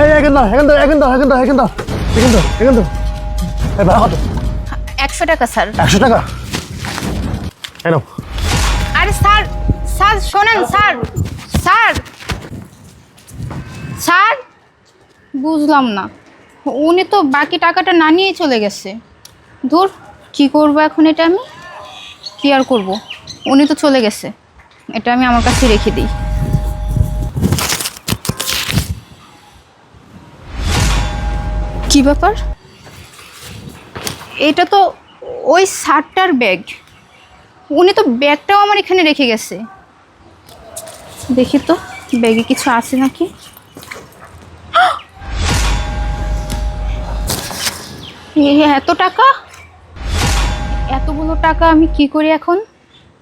এই এখন দাও এই ভাড়া কত? 100 টাকা স্যার। 100 টাকা? এই নাও। আরে স্যার, স্যার শোনেন স্যার, স্যার স্যার বুঝলাম না, উনি তো বাকি টাকাটা না নিয়ে চলে গেছে। ধুর, কি করব এখন? এটা আমি কি আর করব, উনি তো চলে গেছে, এটা আমি আমার কাছে রেখে দিই। কি ব্যাপার? এটা তো ওই শার্টটার ব্যাগ, উনি তো ব্যাগটাও আমার এখানে রেখে গেছে। দেখি তো ব্যাগে কিছু আছে নাকি। এত টাকা, এতগুলো টাকা আমি কি করি এখন?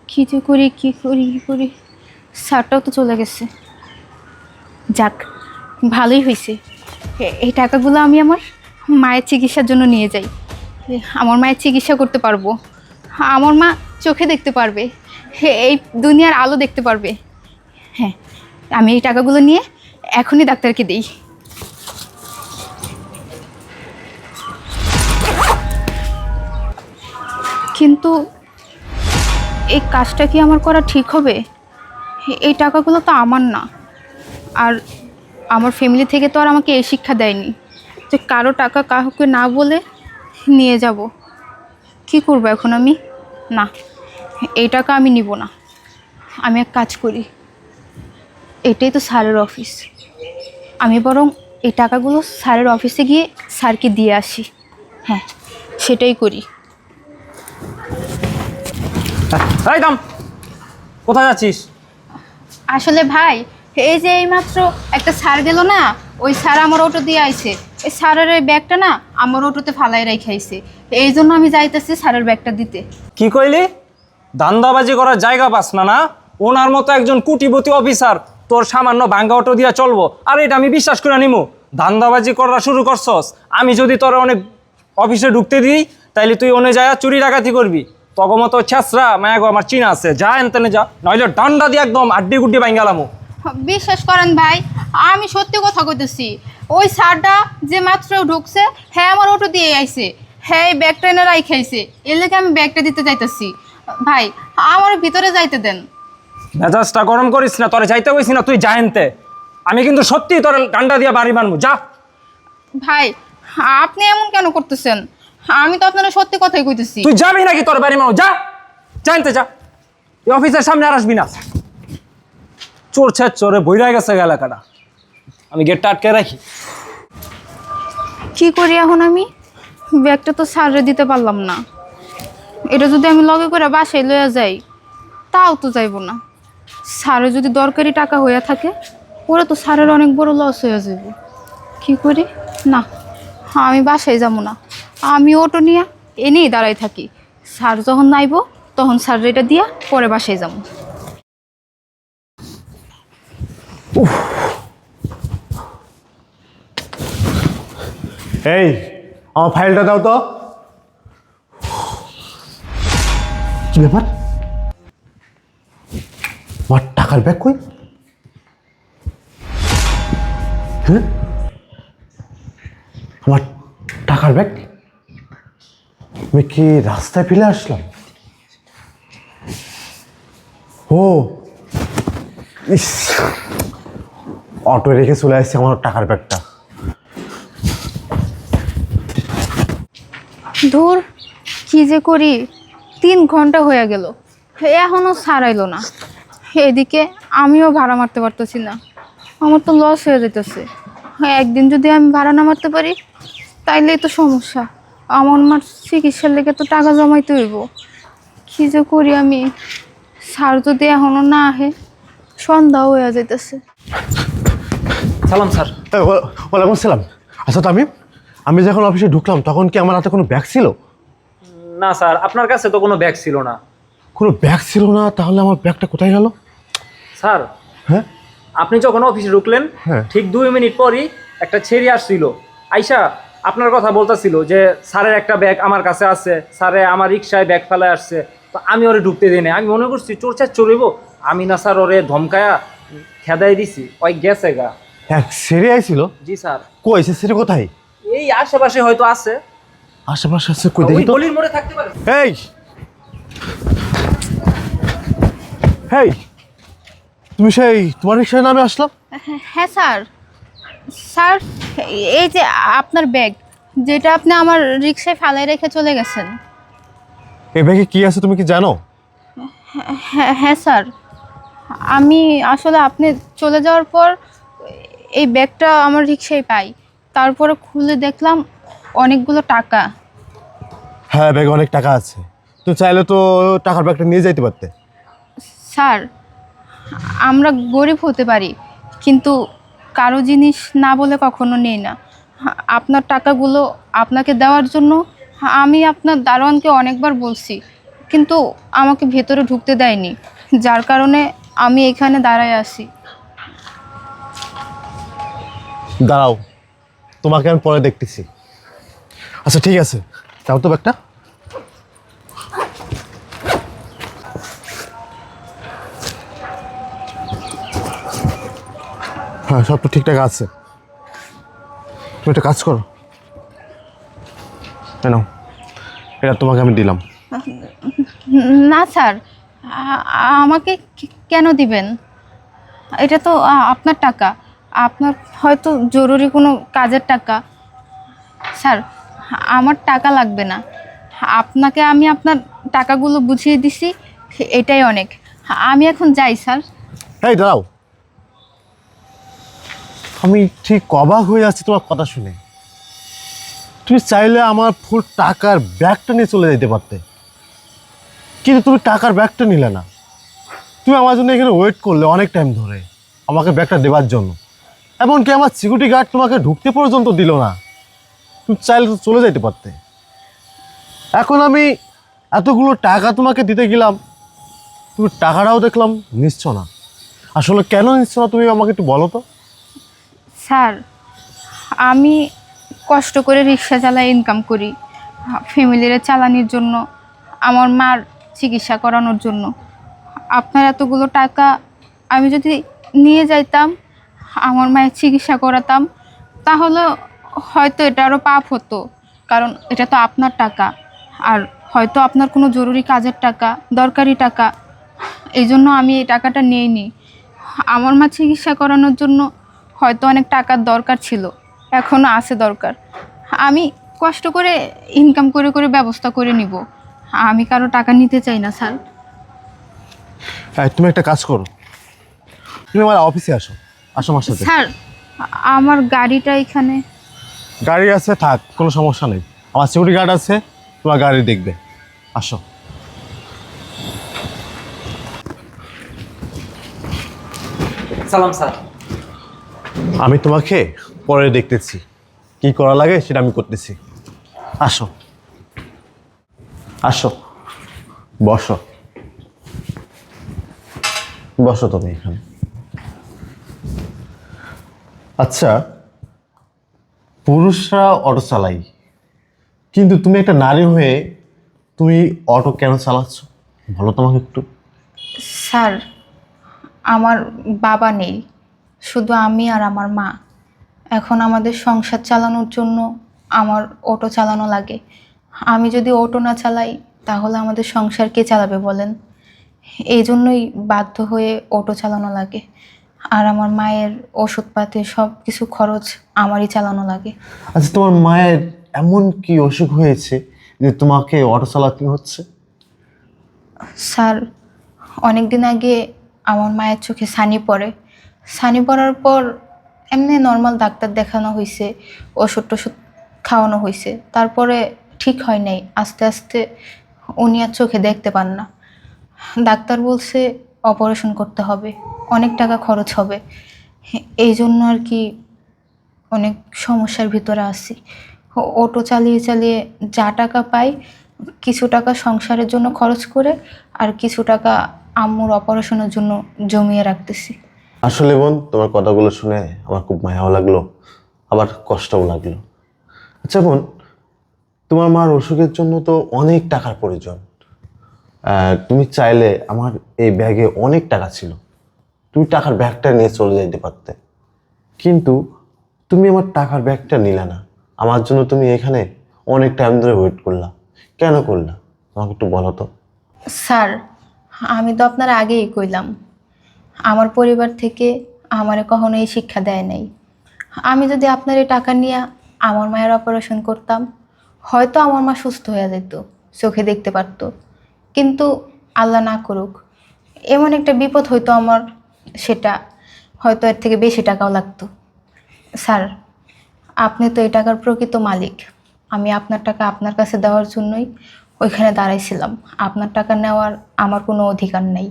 কি যে করি, কি করি। স্যারটাও তো চলে গেছে। যাক, ভালোই হয়েছে, এই টাকাগুলো আমি আমার মায়ের চিকিৎসার জন্য নিয়ে যাই। আমার মায়ের চিকিৎসা করতে পারবো, আমার মা চোখে দেখতে পারবে, এই দুনিয়ার আলো দেখতে পারবে। হ্যাঁ, আমি এই টাকাগুলো নিয়ে এখনই ডাক্তারকে দিই। কিন্তু এই কাজটা কি আমার করা ঠিক হবে? এই টাকাগুলো তো আমার না, আর আমার ফ্যামিলি থেকে তো আর আমাকে এই শিক্ষা দেয়নি যে কারো টাকা কাউকে না বলে নিয়ে যাব। কি করব এখন আমি? না, এই টাকা আমি নিব না। আমি এক কাজ করি, এটাই তো স্যারের অফিস, আমি বরং এই টাকাগুলো স্যারের অফিসে গিয়ে স্যারকে দিয়ে আসি। হ্যাঁ, সেটাই করি। এই দাম, কোথায় যাচ্ছিস? আসলে ভাই, এই যে এইমাত্র একটা স্যার গেল না, ওই স্যার আমার অটো দিয়ে আইছে। এই স্যারের এই ব্যাগটা না আমার অটোতে ফালাই রাখাইছে, এই জন্য আমি যাইতেছি স্যারের ব্যাগটা দিতে। কি কইলি? ধান্দাবাজি করার জায়গা পাস না না? ওনার মতো একজন কোটিপতি অফিসার তোর সামান্য ভাঙ্গা অটো দিয়া চলবো, আর এটা আমি বিশ্বাস করে নিমু? ধান্দাবাজি করা শুরু করছস, আমি যদি তোর অনেক অফিসে ঢুকতে দিই তাইলে তুই অনে যায় চুরি ডাকাতি করবি। তগমতো ছেসরা মায়াগো আমার চিনা আছে, যা এনতেনে যা, নইলে ডান্ডা দিয়ে একদম আড্ডি গুড্ডি ভাঙ্গালামু। বিশ্বাস করেন ভাই, আমি সত্যি কথা কইতেছি। ওই স্যারটা যে মাত্র ঢুকছে, হ্যাঁ আমার অটো দিয়ে আইছে, হ্যাঁ এই ব্যাগটা এনে রাখাইছে, এর লেগে আমি ব্যাগটা দিতে যাইতেছি। ভাই, আমার ভিতরে যাইতে দেন। মেজাজটা গরম করিস না, তোরে যাইতে কইছি না, তুই যা এনতে। আমি কিন্তু সত্যি তোর ডান্ডা দিয়ে বাড়ি মারমু, যা। ভাই, আপনি এমন কেন করতেছেন? আমি তো আপনারা সত্যি কথাই কইতেছি। তুই যাবি নাকি তোর বাড়ি মারমু, যা জানতে যা। এই অফিসের সামনে আর আসবি না। চোর ছেদ চোরে বইরা গেছে এলাকাটা, আমি গেটটা আটকে রাখি। কি করি এখন আমি? ব্যাগটা তো স্যারে দিতে পারলাম না, এটা যদি আমি লগে করে বাসায় লইয়া যাই তাও তো যাইব না। স্যারে যদি দরকারি টাকা হইয়া থাকে, ওরা তো স্যারের অনেক বড় লস হইয়া যাব। কি করি? না, আমি বাসায় যাবো না, আমি অটো নিয়ে এনেই দাঁড়াই থাকি। স্যার যখন নাইব তখন স্যার এটা দিয়া পরে বাসায় যাবো। এই আমার ফাইলটা দাও তো। কি ব্যাপার? আমার টাকার ব্যাগ কই? হ্যাঁ, আমার টাকার ব্যাগ আমি কি রাস্তায় ফেলে আসলাম? ও ইস, অটো রেখে চলে আসছে আমার টাকার ব্যাগটা। ধুর, কি যে করি, 3 ঘন্টা হয়ে গেল, এখনো ছাড়াইলো না। এদিকে আমিও ভাড়া মারতে পারতেছি না, আমার তো লস হয়ে যেতেছে। একদিন যদি আমি ভাড়া না মারতে পারি তাইলেই তো সমস্যা, আমার মার চিকিৎসার লেগে তো টাকা জমাইতে হইব। কি যে করি আমি? স্যার যদি এখনো না আহে, সন্ধ্যা হয়ে যেতেছে। সালাম স্যার। ওয়ালাইকুম আসসালাম। আচ্ছা, তো আমি যখন অফিসে ঢুকলাম তখন কি আমার হাতে কোনো ব্যাগ ছিল? না স্যার, আপনার কাছে তো কোনো ব্যাগ ছিল না। কোনো ব্যাগ ছিল না? তাহলে আমার ব্যাগটা কোথায় গেল? স্যার, হ্যাঁ, আপনি যখন অফিসে ঢুকলেন হ্যাঁ। ঠিক 2 মিনিট পরই একটা ছেড়ি আসছিল, আইসা আপনার কথা বলতেছিল যে স্যারের একটা ব্যাগ আমার কাছে আছে, স্যারে আমার রিক্সায় ব্যাগ ফেলায় আসছে। তো আমি ওরে ঢুকতে দিই না, আমি মনে করছি চোর চার চড়িব, আমি না স্যার ওরে ধমকায়া খেদাই দিছি, ওই গেছে গা। এক সেরে আইছিল? জি স্যার। কই সে সেরে কোথায়? এই আশেপাশে হয়তো আছে। আশেপাশে আছে, কই দেখি ওই তো। গলির মোড়ে থাকতে পারে। এই হেই, তুমি সেই তোমার রিক্সায় নামে আসলাম? হ্যাঁ স্যার। স্যার, এই যে আপনার ব্যাগ, যেটা আপনি আমার রিক্সায় ফেলে রেখে চলে গেছেন। এই ব্যাগে কি আছে তুমি কি জানো? হ্যাঁ হ্যাঁ স্যার, আমি আসলে আপনি চলে যাওয়ার পর এই ব্যাগটা আমার রিক্সায় পাই। তারপরে খুলে দেখলাম অনেকগুলো টাকা। হ্যাঁ, ব্যাগে অনেক টাকা আছে। তুমি চাইলে তো টাকার ব্যাগটা নিয়ে যাইতে পারতে। স্যার, আমরা গরিব হতে পারি, কিন্তু কারো জিনিস না বলে কখনো নেই না। আপনার টাকাগুলো আপনাকে দেওয়ার জন্য আমি আপনার দারোয়ানকে অনেকবার বলছি, কিন্তু আমাকে ভেতরে ঢুকতে দেয়নি, যার কারণে আমি এখানে দাঁড়ায় আছি। দাঁড়াও, তোমাকে আমি পরে দেখতেছি। আচ্ছা ঠিক আছে, দাও তো ব্যাগটা। হ্যাঁ, সব তো ঠিকঠাক আছে। তুমি একটা কাজ করো, কেন এটা তোমাকে আমি দিলাম। না স্যার, আমাকে কেন দিবেন? এটা তো আপনার টাকা, আপনার হয়তো জরুরি কোনো কাজের টাকা। স্যার, আমার টাকা লাগবে না, আপনাকে আমি আপনার টাকাগুলো বুঝিয়ে দিছি, এটাই অনেক। আমি এখন যাই স্যার। এই দাঁড়াও, আমি ঠিক অবাক হয়ে যাচ্ছি তোমার কথা শুনে। তুমি চাইলে আমার ফুল টাকার ব্যাগটা নিয়ে চলে যেতে পারতে, কিন্তু তুমি টাকার ব্যাগটা নিলে না। তুমি আমার জন্য এখানে ওয়েট করলে অনেক টাইম ধরে আমাকে ব্যাগটা দেওয়ার জন্য। এমনকি আমার সিকিউরিটি গার্ড তোমাকে ঢুকতে পর্যন্ত দিল না। তুমি চাইলে তো চলে যেতে পারতে। এখন আমি এতগুলো টাকা তোমাকে দিতে গেলাম, তুমি টাকাটাও দেখলাম নিচ্ছ না। আসলে কেন নিচ্ছ না তুমি আমাকে একটু বলো তো। স্যার, আমি কষ্ট করে রিক্সা চালাই, ইনকাম করি ফ্যামিলির চালানোর জন্য, আমার মার চিকিৎসা করানোর জন্য। আপনার এতগুলো টাকা আমি যদি নিয়ে যাইতাম, আমার মায়ের চিকিৎসা করাতাম, তাহলে হয়তো এটা আরও পাপ হতো, কারণ এটা তো আপনার টাকা। আর হয়তো আপনার কোনো জরুরি কাজের টাকা, দরকারি টাকা, এই জন্য আমি এই টাকাটা নিইনি। আমার মা চিকিৎসা করানোর জন্য হয়তো অনেক টাকার দরকার ছিল, এখনও আছে দরকার। আমি কষ্ট করে ইনকাম করে করে ব্যবস্থা করে নিব, আমি কারো টাকা নিতে চাই না স্যার। হ্যাঁ, তুমি একটা কাজ করো, তুমি আমার অফিসে আসো। আসো আমার সাথে। স্যার, আমার গাড়িটা এখানে। গাড়ি আছে, থাক, কোনো সমস্যা নেই। আমার সিকিউরিটি গার্ড আছে, তোমার গাড়ি দেখবে। আসো। সালাম স্যার। আমি তোমাকে পরে দেখতেছি, কি করা লাগে সেটা আমি করতেছি। আসো আসো, বসো বসো তুমি এখানে। আচ্ছা, পুরুষরা অটো চালাই, কিন্তু তুমি একটা নারী হয়ে তুমি অটো কেন চালাচ্ছ বলো তোমাকে একটু। স্যার, আমার বাবা নেই, শুধু আমি আর আমার মা। এখন আমাদের সংসার চালানোর জন্য আমার অটো চালানো লাগে। আমি যদি অটো না চালাই, তাহলে আমাদের সংসার কে চালাবে বলেন? এই জন্যই বাধ্য হয়ে অটো চালানো লাগে। আর আমার মায়ের ওষুধপাতি সব কিছু খরচ আমারই চালানো লাগে। আচ্ছা, তোমার মায়ের এমন কি অসুখ হয়েছে যে তোমাকে অটো চালাতে হচ্ছে? স্যার, অনেক দিন আগে আমার মায়ের চোখে ছানি পড়ে। ছানি পড়ার পর এমনি নর্মাল ডাক্তার দেখানো হয়েছে, ওষুধ টষুধ খাওয়ানো হয়েছে, তারপরে ঠিক হয় নাই। আস্তে আস্তে উনি আর চোখে দেখতে পান না। ডাক্তার বলছে অপারেশন করতে হবে, অনেক টাকা খরচ হবে। এই জন্য আর কি অনেক সমস্যার ভিতরে আছি। অটো চালিয়ে চালিয়ে যা টাকা পাই, কিছু টাকা সংসারের জন্য খরচ করে আর কিছু টাকা আম্মুর অপারেশনের জন্য জমিয়ে রাখতেছি। আসলে বোন, তোমার কথাগুলো শুনে আমার খুব মায়াও লাগলো, আবার কষ্টও লাগলো। আচ্ছা বোন, তোমার মার অসুখের জন্য তো অনেক টাকার প্রয়োজন। তুমি চাইলে, আমার এই ব্যাগে অনেক টাকা ছিল, তুমি টাকার ব্যাগটা নিয়ে চলে যাইতে পারতে। কিন্তু তুমি আমার টাকার ব্যাগটা নিলে না। আমার জন্য তুমি এখানে অনেক টাইম ধরে ওয়েট করলা, কেন করলা আমাকে একটু বলো তো। স্যার, আমি তো আপনার আগেই কইলাম, আমার পরিবার থেকে আমারে কখনো এই শিক্ষা দেয় নাই। আমি যদি আপনার এই টাকা নিয়ে আমার মায়ের অপারেশন করতাম, হয়তো আমার মা সুস্থ হয়ে যেত, চোখে দেখতে পারতো। কিন্তু আল্লাহ না করুক, এমন একটা বিপদ হয়তো আমার, সেটা হয়তো এর থেকে বেশি টাকাও লাগতো। স্যার, আপনি তো এই টাকার প্রকৃত মালিক। আমি আপনার টাকা আপনার কাছে দেওয়ার জন্যই ওইখানে দাঁড়াইছিলাম। আপনার টাকা নেওয়ার আমার কোনো অধিকার নেই।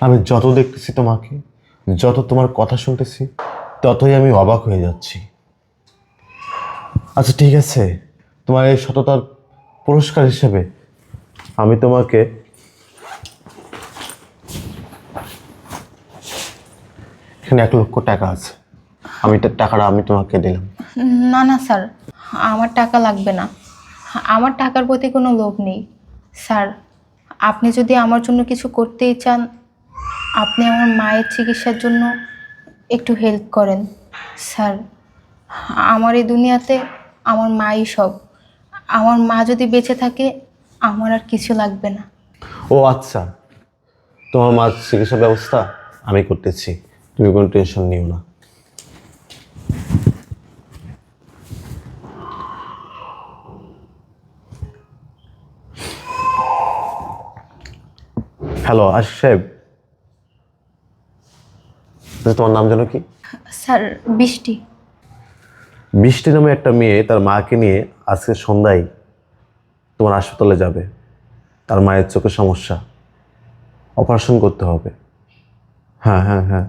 আমি যত দেখতেছি তোমাকে, যত তোমার কথা শুনতেছি, ততই আমি অবাক হয়ে যাচ্ছি। আচ্ছা ঠিক আছে, তোমার এই সততার পুরস্কার হিসেবে আমি তোমাকে এখানে 1,00,000 টাকা আছে, টাকাটা আমি তোমাকে দিলাম। না না স্যার, আমার টাকা লাগবে না। আমার টাকার প্রতি কোনো লোভ নেই। স্যার, আপনি যদি আমার জন্য কিছু করতেই চান, আপনি আমার মায়ের চিকিৎসার জন্য একটু হেল্প করেন। স্যার, আমার এই দুনিয়াতে আমার মাই সব। আমার মা যদি বেঁচে থাকে, আমার আর কিছু লাগবে না। ও আচ্ছা, তোমার মার চিকিৎসা ব্যবস্থা আমি করতেছি, তুমি কোনো টেনশন নিও না। হ্যালো আশিক সাহেব, তোমার নাম যেন কি? স্যার, বৃষ্টি। বৃষ্টি নামে একটা মেয়ে তার মাকে নিয়ে আজকে সন্ধ্যায় তোমার হাসপাতালে যাবে। তার মায়ের চোখের সমস্যা, অপারেশন করতে হবে। হ্যাঁ হ্যাঁ হ্যাঁ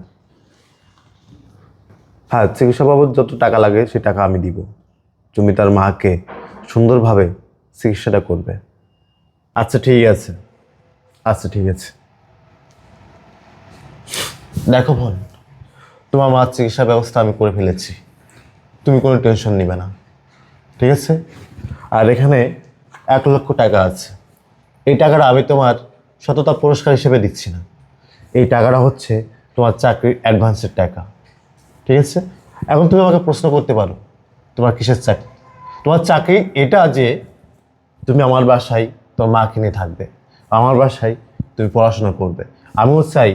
হ্যাঁ, চিকিৎসা বাবদ যত টাকা লাগে সে টাকা আমি দিব। তুমি তার মাকে সুন্দরভাবে চিকিৎসাটা করবে। আচ্ছা ঠিক আছে, আচ্ছা ঠিক আছে। দেখো বোন, তোমার মার চিকিৎসা ব্যবস্থা আমি করে ফেলেছি, তুমি কোনো টেনশন নিবে না, ঠিক আছে? আর এখানে 1,00,000 টাকা আছে। এই টাকাটা আমি তোমার সততা পুরস্কার হিসেবে দিচ্ছি না, এই টাকাটা হচ্ছে তোমার চাকরির অ্যাডভান্সের টাকা, ঠিক আছে? এখন তুমি আমাকে প্রশ্ন করতে পারো, তোমার কিসের চাকরি? তোমার চাকরি এটা যে তুমি আমার বাসায় তোমার মাকে নিয়ে থাকবে, আমার বাসায় তুমি পড়াশোনা করবে। আমিও চাই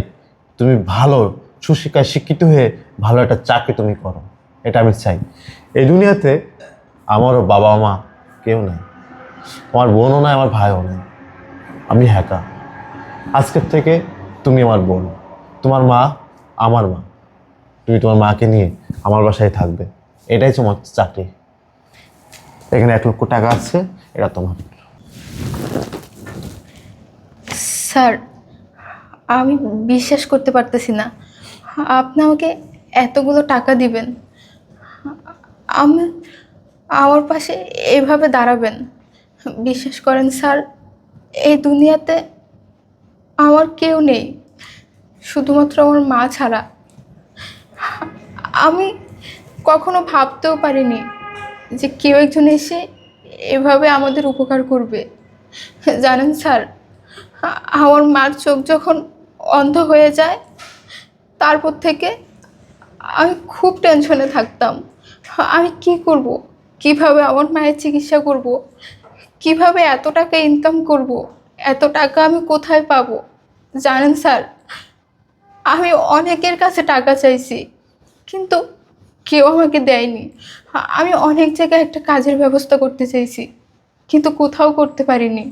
তুমি ভালো সুশিক্ষায় শিক্ষিত হয়ে ভালো একটা চাকরি তুমি করো, এটা আমি চাই। এই দুনিয়াতে আমারও বাবা মা কেউ নেই, আমার বোনও নাই, আমার ভাইও নেই, আমি একা। আজকের থেকে তুমি আমার বোন, তোমার মা আমার মা, তুমি তোমার মাকে নিয়ে আমার বাসায় থাকবে, এটাই তোমার চাকরি। এখানে 1,00,000 টাকা আছে, এটা তোমার। স্যার, আমি বিশ্বাস করতে পারতেছি না আপনি আমাকে এতগুলো টাকা দিবেন, আমি আমার পাশে এভাবে দাঁড়াবেন। বিশ্বাস করেন স্যার, এই দুনিয়াতে আমার কেউ নেই, শুধুমাত্র আমার মা ছাড়া। আমি কখনো ভাবতেও পারিনি যে কেউ একজন এসে এভাবে আমাদের উপকার করবে। জানেন স্যার, আমার মার চোখ যখন অন্ধ হয়ে যায়, তারপর থেকে আমি খুব টেনশনে থাকতাম। আমি কি করব, কিভাবে আমার মায়ের চিকিৎসা করব, কিভাবে এত টাকা ইনকাম করব, এত টাকা আমি কোথায় পাবো। জানেন স্যার, আমি অনেকের কাছে টাকা চাইছি, কিন্তু কেউ আমাকে দেয়নি। আমি অনেক জায়গায় একটা কাজের ব্যবস্থা করতে চাইছি, কিন্তু কোথাও করতে পারিনি।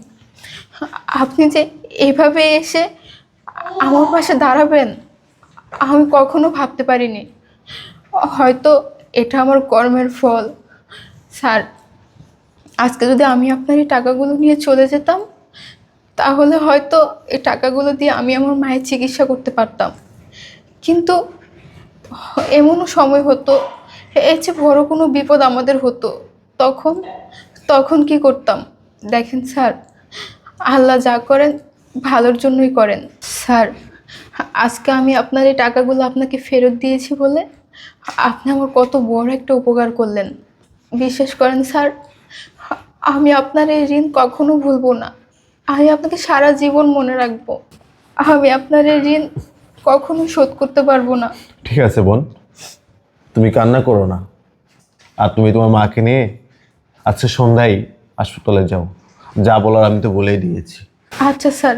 আপনি যে এভাবে এসে আমার পাশে দাঁড়াবেন, আমি কখনো ভাবতে পারিনি। হয়তো এটা আমার কর্মের ফল। স্যার, আজকে যদি আমি আপনার এই টাকাগুলো নিয়ে চলে যেতাম, তাহলে হয়তো এই টাকাগুলো দিয়ে আমি আমার মায়ের চিকিৎসা করতে পারতাম। কিন্তু এমনও সময় হতো, এর চেয়ে বড় কোনো বিপদ আমাদের হতো, তখন তখন কি করতাম? দেখেন স্যার, আল্লাহ যা করেন ভালোর জন্যই করেন। স্যার, আজকে আমি আপনার এই টাকাগুলো আপনাকে ফেরত দিয়েছি বলে আপনি আমার কত বড় একটা উপকার করলেন। বিশ্বাস করেন স্যার, আমি আপনার এই ঋণ কখনো ভুলবো না। আমি আপনাকে সারা জীবন মনে রাখবো। আমি আপনার এই ঋণ কখনো শোধ করতে পারবো না। ঠিক আছে বোন, তুমি কান্না করো না। আর তুমি তোমার মাকে নিয়ে আজকে সন্ধ্যায় হাসপাতালে যাও। যা বলার আমি তো বলেই দিয়েছি। আচ্ছা স্যার,